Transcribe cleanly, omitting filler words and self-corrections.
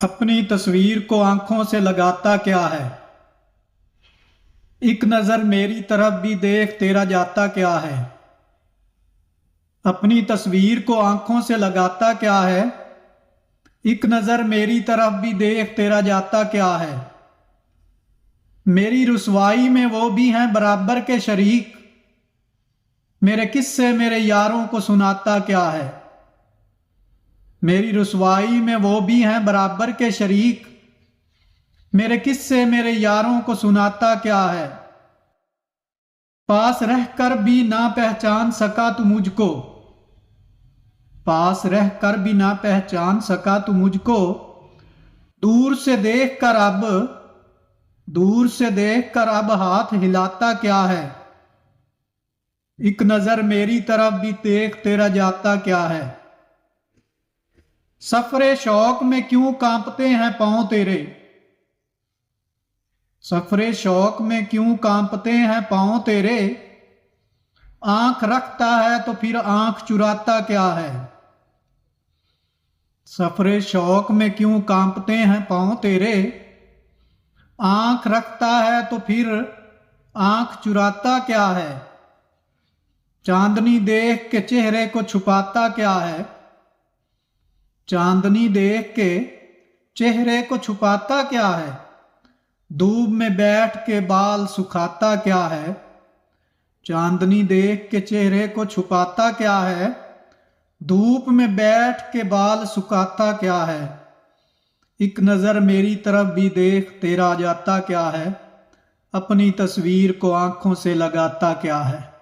अपनी तस्वीर को आंखों से लगाता क्या है। एक नजर मेरी तरफ भी देख तेरा जाता क्या है। अपनी तस्वीर को आंखों से लगाता क्या है। एक नजर मेरी तरफ भी देख तेरा जाता क्या है। मेरी रुसवाई में वो भी हैं बराबर के शरीक। मेरे किस्से मेरे यारों को सुनाता क्या है। मेरी रुसवाई में वो भी हैं बराबर के शरीक। मेरे किस्से मेरे यारों को सुनाता क्या है। पास रहकर भी ना पहचान सका तू मुझको। पास रहकर भी ना पहचान सका तू मुझको। दूर से देखकर अब दूर से देखकर अब हाथ हिलाता क्या है। एक नजर मेरी तरफ भी देख तेरा जाता क्या है। सफरे शौक में क्यों कांपते हैं पांव तेरे। सफरे शौक में क्यों कांपते हैं पांव तेरे। आंख रखता है तो फिर आंख चुराता क्या है। सफरे शौक में क्यों कांपते हैं पांव तेरे। आंख रखता है तो फिर आंख चुराता क्या है। चांदनी देख के चेहरे को छुपाता क्या है। चांदनी देख के चेहरे को छुपाता क्या है। धूप में बैठ के बाल सुखाता क्या है। चांदनी देख के चेहरे को छुपाता क्या है। धूप में बैठ के बाल सुखाता क्या है। एक नजर मेरी तरफ भी देख तेरा जाता क्या है। अपनी तस्वीर को आंखों से लगाता क्या है।